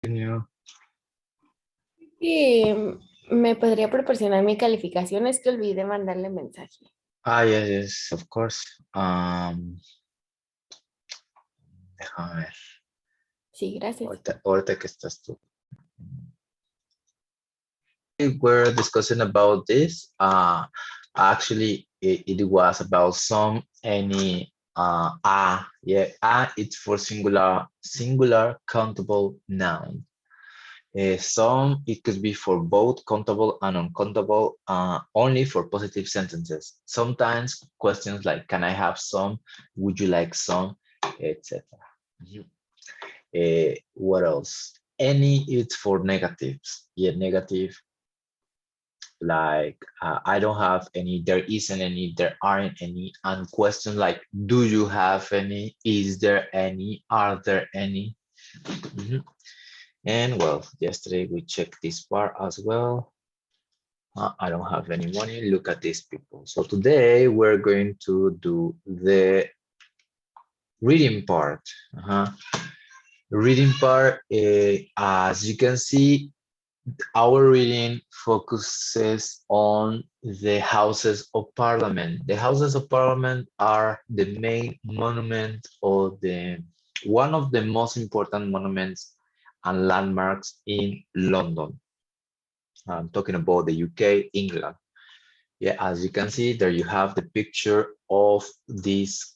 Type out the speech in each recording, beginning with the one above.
continue. Y me podría proporcionar mi calificación, es que olvidé mandarle mensaje. Ah, yes, yes, of course. Déjame ver. Sí, gracias. Ahorita que estás tú. We're discussing about this. Actually, it was about some, any, yeah, it's for singular countable noun. Some, it could be for both countable and uncountable, only for positive sentences. Sometimes questions like, can I have some? Would you like some? Etc. What else? Any, it's for negatives. Yeah, negative. Like, I don't have any, there isn't any, there aren't any. And questions like, do you have any? Is there any? Are there any? And well, yesterday we checked this part as well. I don't have any money. Look at these people. So today we're going to do the reading part. Reading part, as you can see, our reading focuses on the Houses of Parliament. The Houses of Parliament are the main monument or one of the most important monuments and landmarks in London. I'm talking about the UK, England. Yeah, as you can see, there you have the picture of this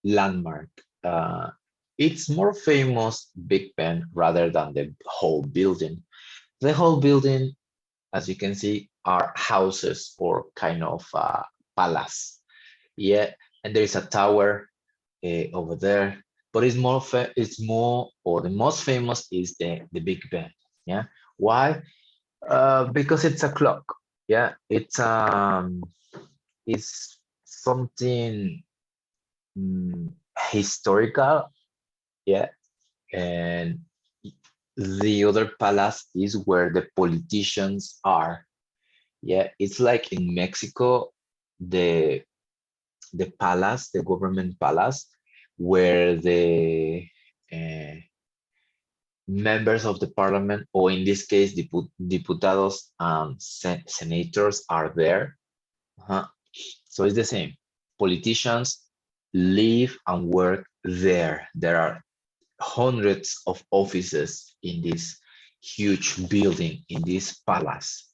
landmark. It's more famous Big Ben rather than the whole building. The whole building, as you can see, are houses or kind of palace. Yeah, and there is a tower over there, but it's more, or the most famous is the Big Ben. Yeah, why? Because it's a clock. Yeah, it's something historical. Yeah, and the other palace is where the politicians are. Yeah, it's like in Mexico, the palace, the government palace, where the uh, members of the parliament, or in this case, diputados and senators are there. So it's the same. Politicians live and work there. There are hundreds of offices in this huge building, in this palace.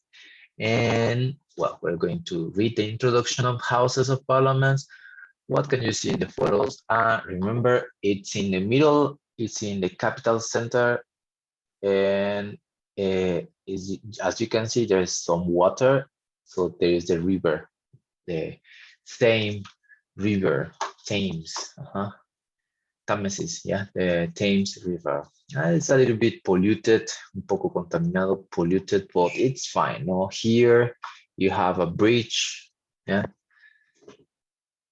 And well, we're going to read the introduction of Houses of Parliaments. What can you see in the photos? Remember, it's in the middle, it's in the capital center, and as you can see, there's some water. So there is the river, the Thames River, Thames, Támesis, yeah, the Thames River. It's a little bit polluted, un poco contaminado, polluted, but it's fine. No, here you have a bridge, yeah.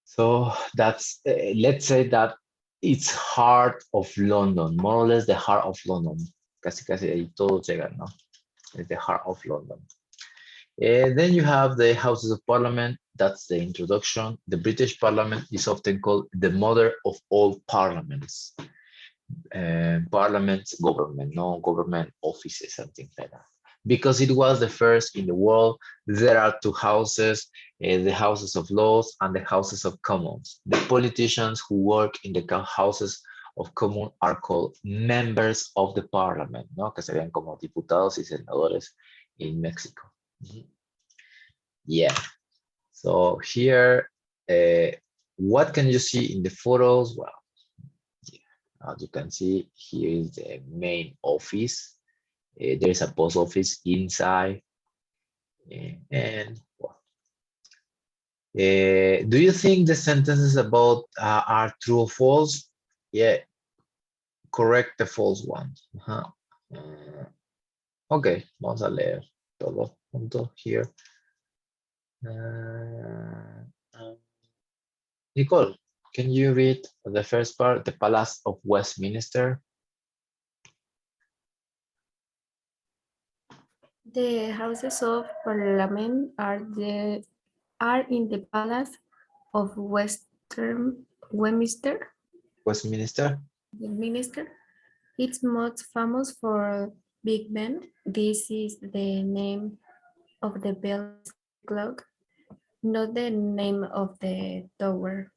So that's, let's say that it's heart of London, more or less the heart of London. Casi, casi ahí todos llegan, ¿no? It's the heart of London. And then you have the Houses of Parliament. That's the introduction. The British Parliament is often called the mother of all parliaments. Parliaments, government, no government offices, something like that. Because it was the first in the world, there are two houses, the Houses of Lords and the Houses of Commons. The politicians who work in the Houses of Commons are called members of the Parliament, ¿no? Que serían como diputados y senadores in Mexico. Yeah. So here, what can you see in the photos? Well, as you can see, here is the main office. There is a post office inside. And well, do you think the sentences about are true or false? Yeah, correct the false ones. Ok, vamos a leer todo junto here. Nicole, can you read the first part, the Palace of Westminster? The Houses of Parliament are in the Palace of Westminster. Westminster? The minister. It's most famous for Big Ben. This is the name of the building's clock, not the name of the tower.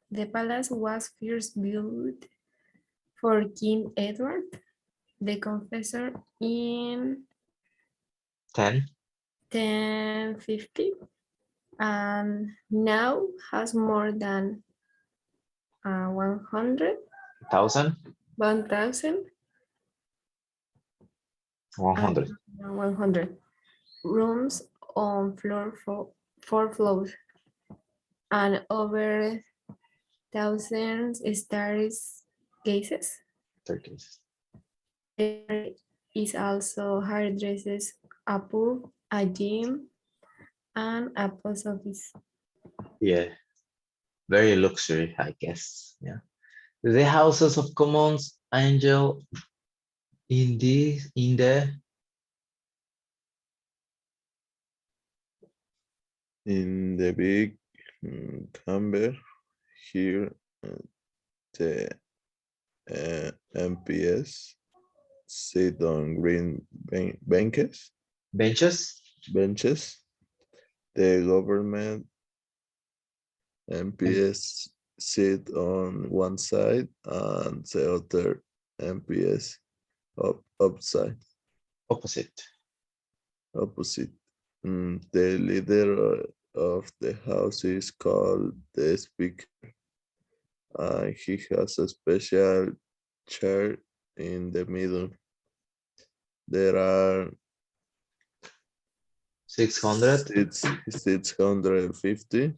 The palace was first built for King Edward the Confessor in 10, 1050 and now has more than 100, 1,000, 1,000 and 100. 100 rooms on four floors and over thousands stairs cases. Turkeys. There is also hairdressers, a pub, a gym, and a post office. Yeah, very luxury, I guess. Yeah. The Houses of Commons, Angel, in the In the big chamber here, the MPS sit on green benches. benches. The government MPS sit on one side and the other MPS upside, Opposite. opposite. The leader of the house is called the speaker. He has a special chair in the middle. There are 600. 650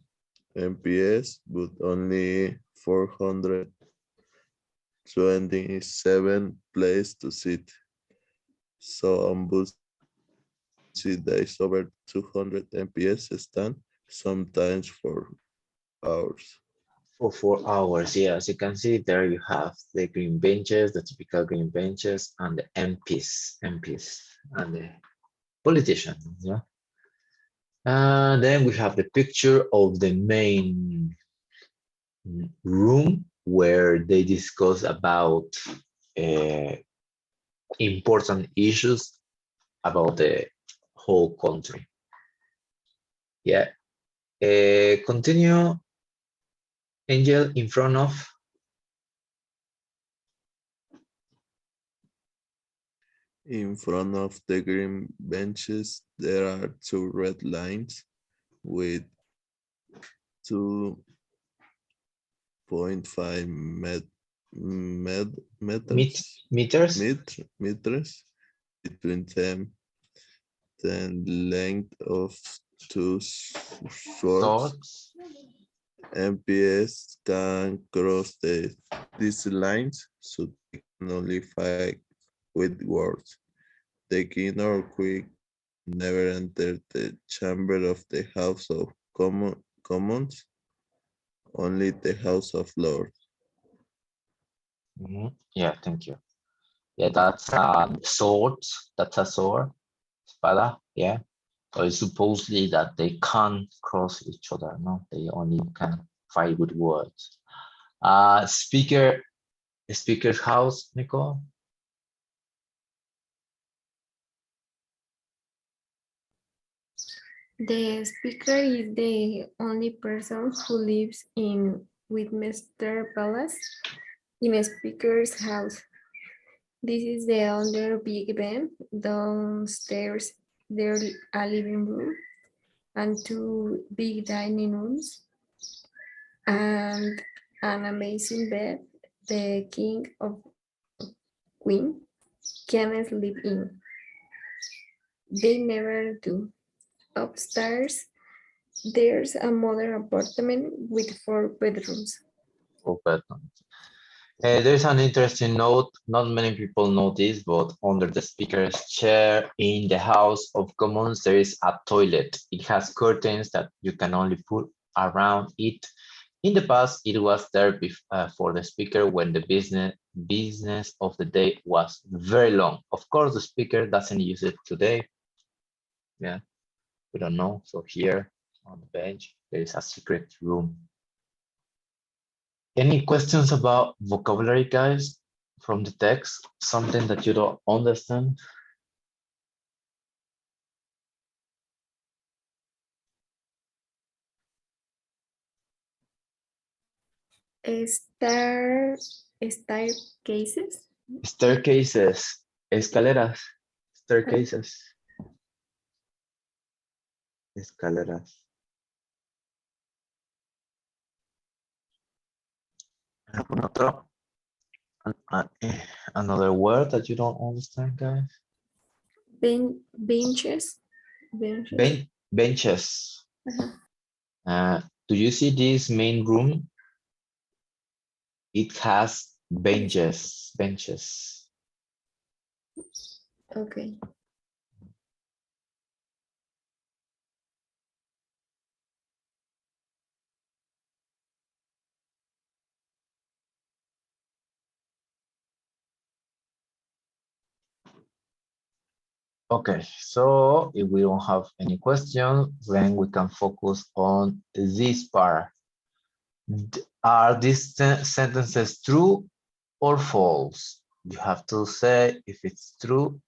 MPS, but only 427 place to sit. So on bus there is over 200 MPS stand, sometimes for hours. For 4 hours. Yeah, as you can see, there you have the green benches, the typical green benches, and the MPs, and the politicians. Yeah. Then we have the picture of the main room where they discuss about uh, important issues about the whole country. Yeah. Continue, Angel, in front of. In front of the green benches, there are two red lines with 2.5 Meters. meters between them. Then length of two swords. Swords. MPS can cross these lines, so they can only fight with words. The king or queen never entered the chamber of the House of Commons, only the House of Lords. Yeah, thank you. Yeah, that's swords. That's a sword. Espada. Yeah. So it's supposedly that they can't cross each other. No, they only can fight with words. Speaker's house, Nicole. The speaker is the only person who lives in Westminster Palace in a speaker's house. This is the under Big Ben. Downstairs there's a living room and two big dining rooms and an amazing bed the king of queen can sleep in. They never do. Upstairs there's a modern apartment with 4 bedrooms. Oh, but there's an interesting note. Not many people know this, but under the speaker's chair in the House of Commons, there is a toilet. It has curtains that you can only put around it. In the past, it was there for the speaker when the business of the day was very long. Of course, the speaker doesn't use it today. Yeah, we don't know. So here on the bench, there is a secret room. Any questions about vocabulary, guys? from the text, something that you don't understand? Staircases. Staircases, escaleras, staircases, escaleras. ¿Algún otro? Another word that you don't understand, guys? Benches. Benches. Benches. Ajá. Do you see this main room? It has benches. Okay. Okay, so if we don't have any questions, then we can focus on this part. Are these sentences true or false? You have to say if it's true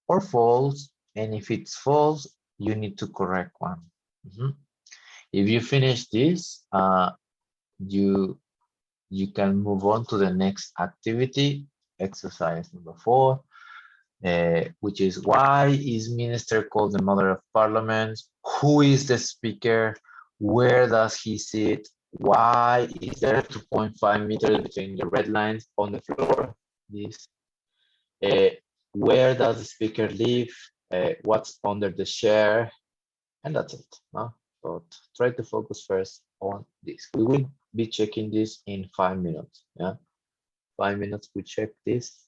or false, and if it's false, you need to correct one. If you finish this, you can move on to the next activity, exercise number 4, which is why is minister called the mother of parliament? Who is the speaker? Where does he sit? Why is there 2.5 meters between the red lines on the floor? This. Where does the speaker live? What's under the chair? And that's it. No? But try to focus first on this. We will be checking this in 5 minutes. Yeah, 5 minutes we check this.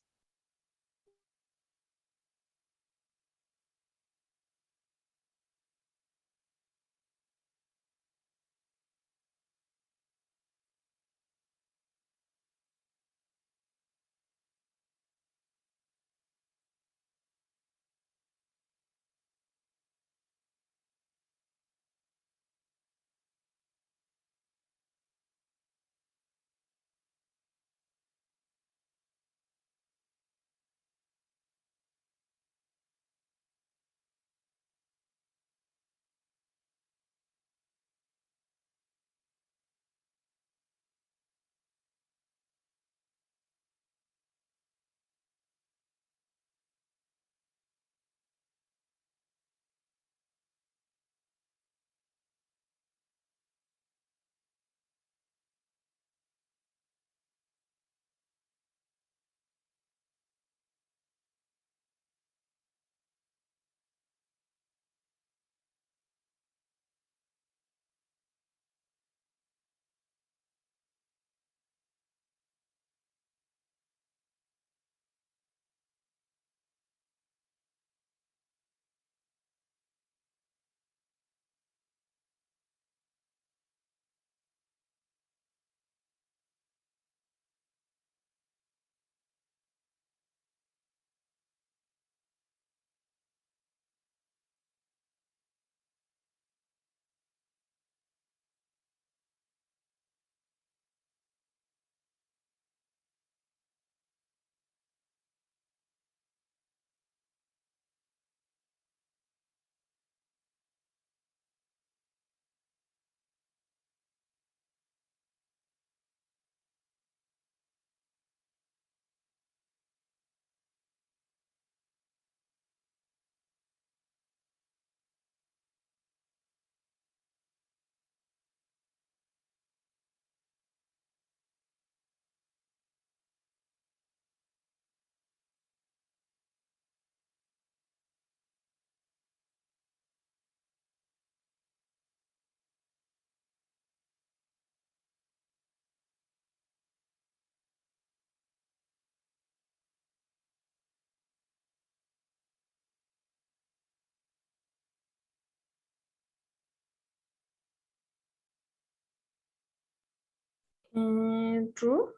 True.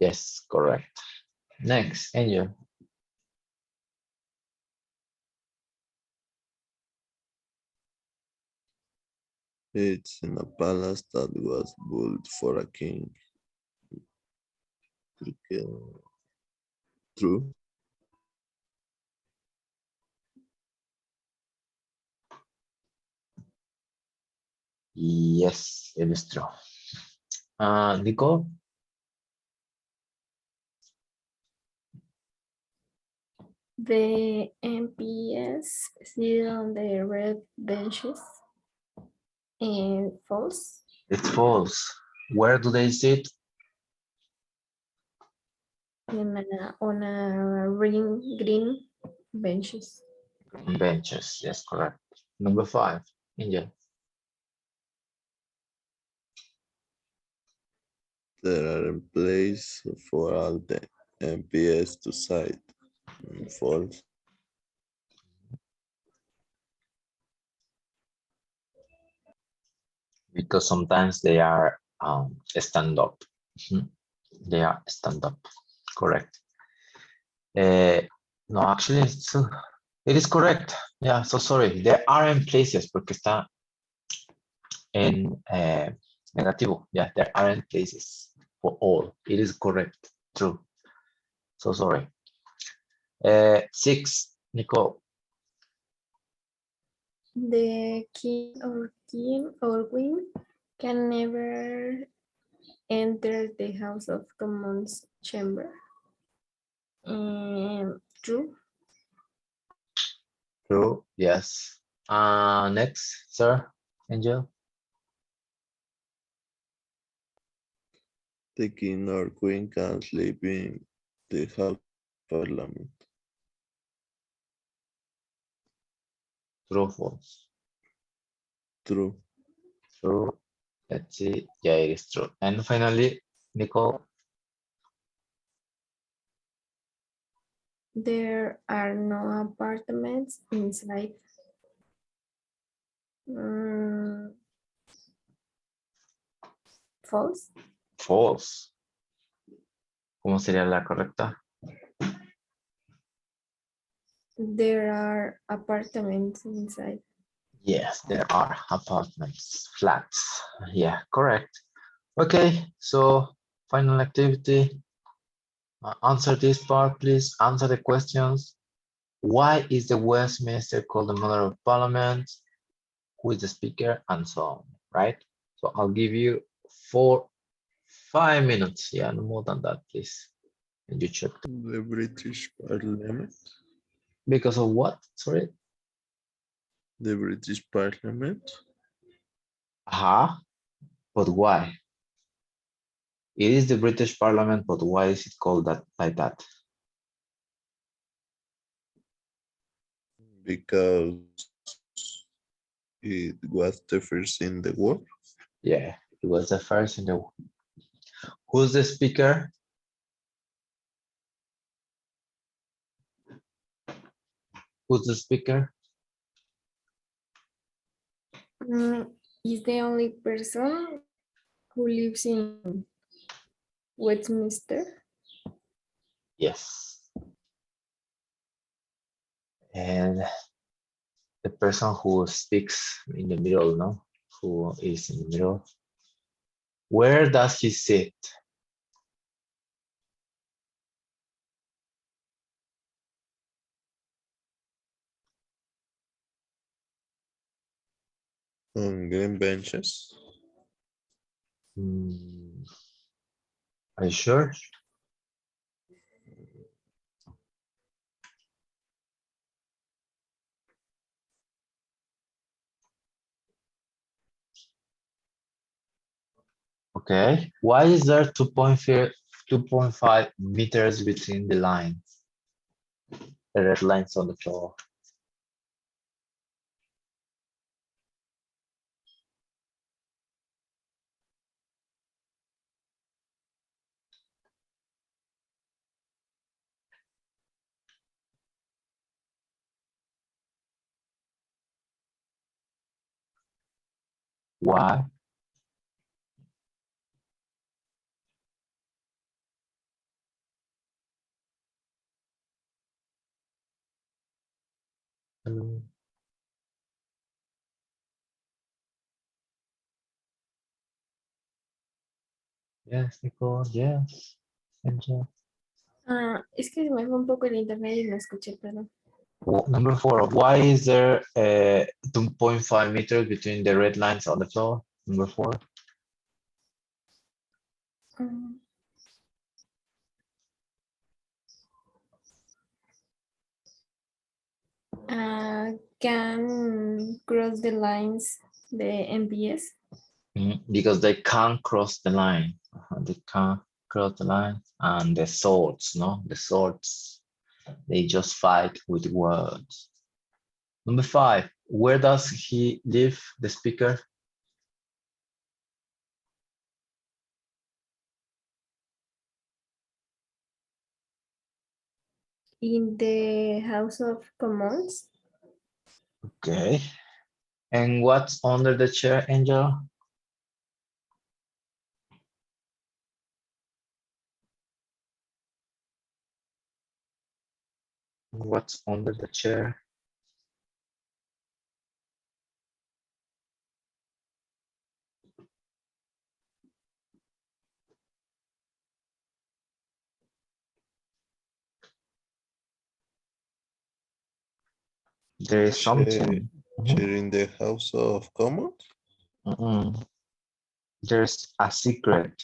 Yes, correct. Next, Angel. It's in a palace that was built for a king. creo que true. Yes, it is true. Nicole? The MPS sit on the red benches and false. It's false. Where do they sit? On a green benches. Benches. Yes, correct. Number 5, Angel. There are in place for all the MPS to cite. False. Because sometimes they are stand up. Mhm. They are stand up. Correct. No, actually, it is correct. Yeah, so sorry. There aren't places porque está en negativo. Yeah, there aren't places for all. It is correct. True. So sorry. 6, Nicole. The king or queen can never enter the House of Commons chamber. True. True. Yes. Next, sir, Angel. The king or queen can sleep in the House of Parliament. True, false. True. True. Let's see. Yeah, it is true. And finally, Nicole. There are no apartments inside. False. False. ¿Cómo sería la correcta? There are apartments inside. Yes, there are apartments, flats. Yeah, correct. Okay, so final activity. Answer this part, please. Answer the questions. Why is the Westminster called the Mother of Parliament? Who is the speaker? And so on, right? So I'll give you 5 minutes. Yeah, no more than that, please. And you check. The British Parliament. Because of what? Sorry? The British Parliament. But why? It is the British Parliament, but why is it called that like that? Because it was the first in the world. Yeah, it was the first in the. Who's the speaker? Who's the speaker? Is the only person who lives in Westminster. Yes. And the person who speaks in the middle, no? Who is in the middle? Where does he sit? On green benches. Are you sure? Okay. Why is there 2.5 meters between the lines? The red lines on the floor. Why? Yes, Nicole, yes. Angel? Es que se me fue un poco el internet y no escuché, perdón. Number 4, why is there 2.5 meters between the red lines on the floor? Number 4. Mm. Can cross the lines the MPS. Because they can't cross the line. They can't cross the line. And the swords, no? The swords, they just fight with words. Number 5, where does he live, the speaker? In the House of Commons. Okay. And what's under the chair, Angel? What's under the chair? There is something. Chair in the House of Commons? There's a secret.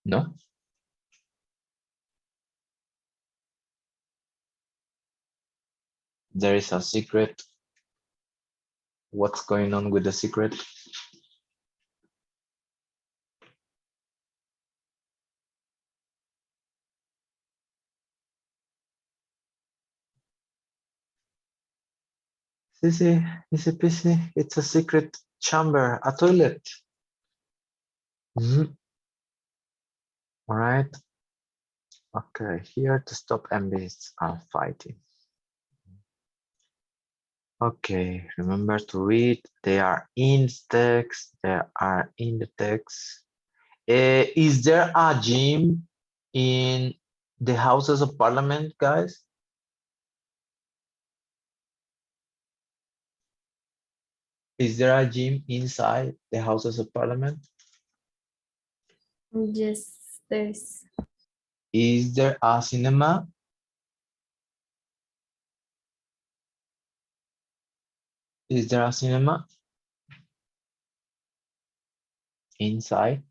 No? There is a secret. What's going on with the secret? Easy, easy peasy. It's a secret chamber, a toilet. All right. Okay, here to stop MBs are fighting. Okay, remember to read. They are in the text. They are in the text. Is there a gym in the Houses of Parliament, guys? Is there a gym inside the Houses of Parliament? Yes, there's. Is there a cinema? Is there a cinema inside?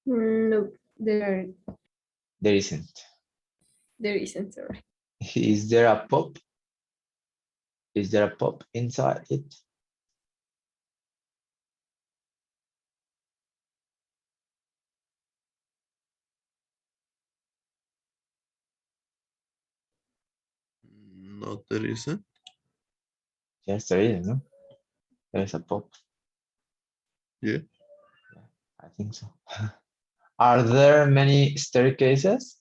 No, there There isn't. isn't, sorry. Is there a pub? Is there a pub inside it? No, there isn't. Yes, there is, no? There is a pub. Yeah. I think so. Are there many staircases?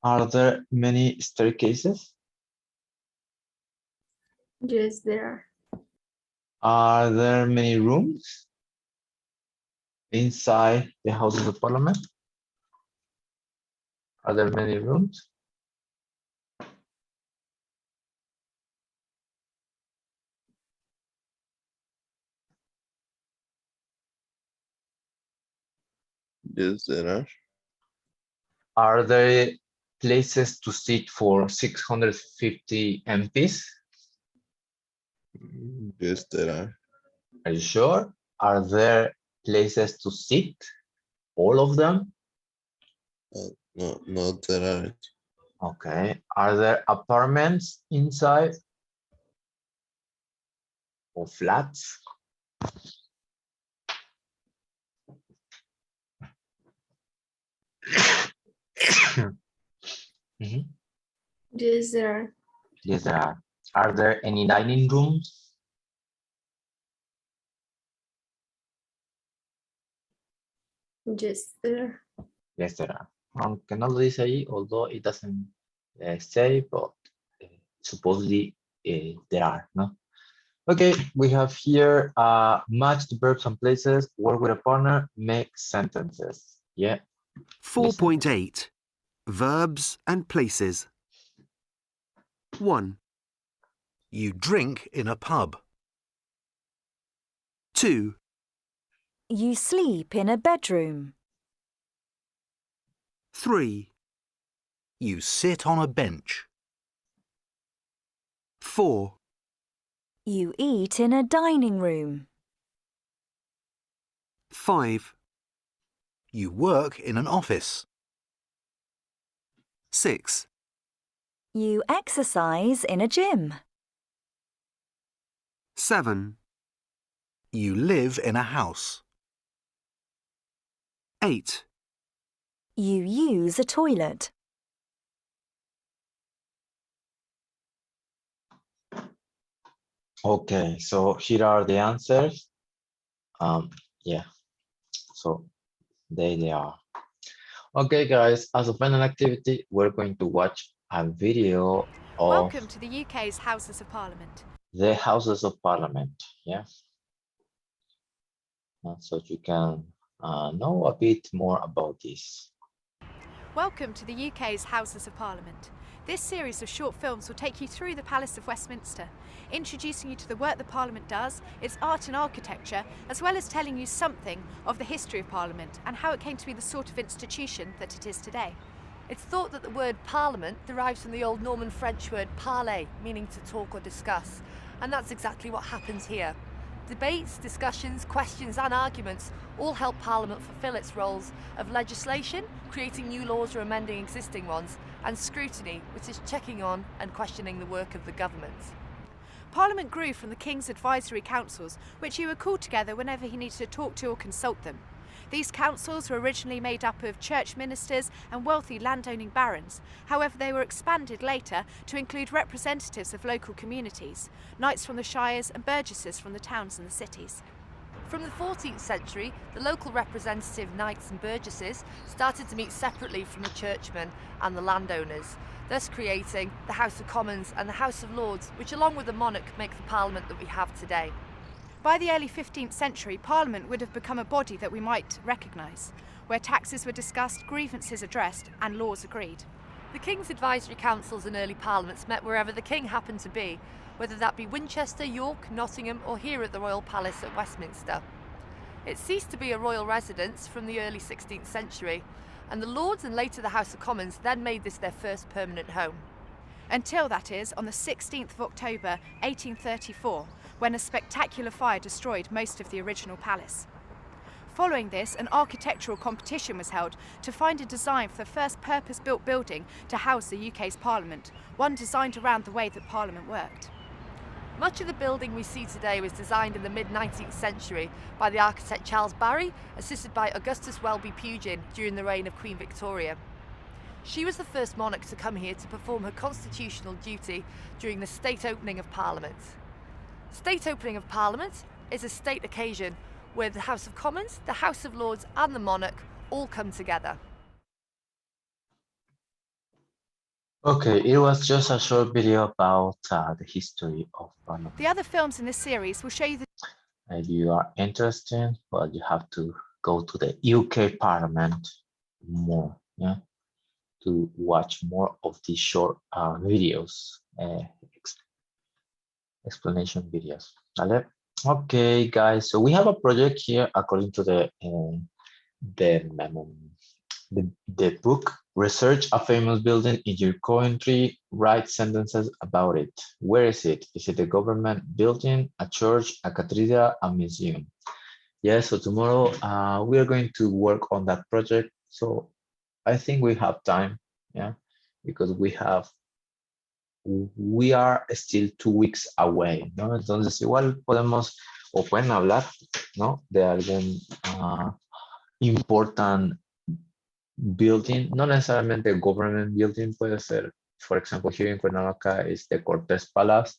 Are there many staircases? Yes, there are. Are there many rooms inside the Houses of Parliament? Are there many rooms? Yes, there are. Are there places to sit for 650 MPs? Yes, there are. Are you sure? Are there places to sit? All of them? No, no, there aren't. Okay. Are there apartments inside? Or flats? Mhm. Yes, there are. Yes, there are. Are there any dining rooms? Yes, there are. Yes, there are. Aunque no lo dice ahí, although it doesn't say, but supposedly there are, no? Okay, we have here match the verbs and places, work with a partner, make sentences. Yeah. Listen. 4.8. Verbs and places. 1. You drink in a pub. 2. You sleep in a bedroom. 3. You sit on a bench. 4. You eat in a dining room. 5. You work in an office. 6. You exercise in a gym. 7. You live in a house. 8. You use a toilet. Okay, so here are the answers. Yeah, so they are. Okay, guys, as a final activity, we're going to watch a video of Welcome to the UK's Houses of Parliament. the Houses of Parliament. Yeah, so you can know a bit more about this. Welcome to the UK's Houses of Parliament. This series of short films will take you through the Palace of Westminster, introducing you to the work the Parliament does, its art and architecture, as well as telling you something of the history of Parliament and how it came to be the sort of institution that it is today. It's thought that the word parliament derives from the old Norman French word parler, meaning to talk or discuss, and that's exactly what happens here. Debates, discussions, questions and arguments all help Parliament fulfil its roles of legislation, creating new laws or amending existing ones, and scrutiny, which is checking on and questioning the work of the government. Parliament grew from the King's advisory councils, which he would call together whenever he needed to talk to or consult them. These councils were originally made up of church ministers and wealthy landowning barons. However, they were expanded later to include representatives of local communities, knights from the shires and burgesses from the towns and the cities. From the 14th century, the local representative knights and burgesses started to meet separately from the churchmen and the landowners, thus creating the House of Commons and the House of Lords, which along with the monarch make the Parliament that we have today. By the early 15th century, Parliament would have become a body that we might recognise, where taxes were discussed, grievances addressed and laws agreed. The King's advisory councils and early parliaments met wherever the King happened to be, whether that be Winchester, York, Nottingham or here at the Royal Palace at Westminster. It ceased to be a royal residence from the early 16th century, and the Lords and later the House of Commons then made this their first permanent home. Until, that is, on the 16th of October 1834, when a spectacular fire destroyed most of the original palace. Following this, an architectural competition was held to find a design for the first purpose-built building to house the UK's Parliament, one designed around the way that Parliament worked. Much of the building we see today was designed in the mid-19th century by the architect Charles Barry, assisted by Augustus Welby Pugin during the reign of Queen Victoria. She was the first monarch to come here to perform her constitutional duty during the state opening of Parliament. State opening of Parliament is a state occasion where the House of Commons, the House of Lords and the monarch all come together. Okay, it was just a short video about the history of Parliament. The other films in this series will show you the If you are interested, well, you have to go to the UK Parliament more, yeah, to watch more of these short videos, explanation videos. Vale? Okay, guys, so we have a project here according to the book. Research a famous building in your country, write sentences about it. Where is it? Is it a government building, a church, a cathedral, a museum? Yeah, so tomorrow we are going to work on that project. So I think we have time, yeah, because we are still 2 weeks away, ¿no? Entonces igual podemos o pueden hablar, ¿no? De algún important building, not necessarily a government building, puede ser, for example, here in Cuernavaca is the Cortes Palace,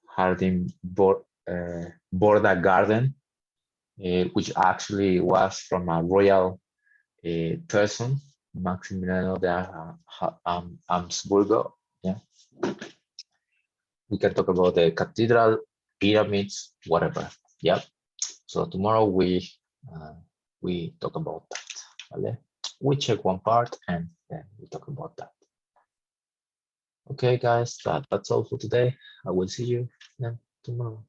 Harding Borda Garden, which actually was from a royal person, Maximiliano de Habsburgo. Yeah, we can talk about the cathedral, pyramids, whatever. Yeah, so tomorrow we talk about that. Vale? we check one part and then we talk about that. Okay, guys, that's all for today. I will see you then tomorrow.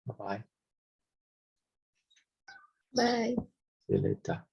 Bye-bye. Bye. See you later.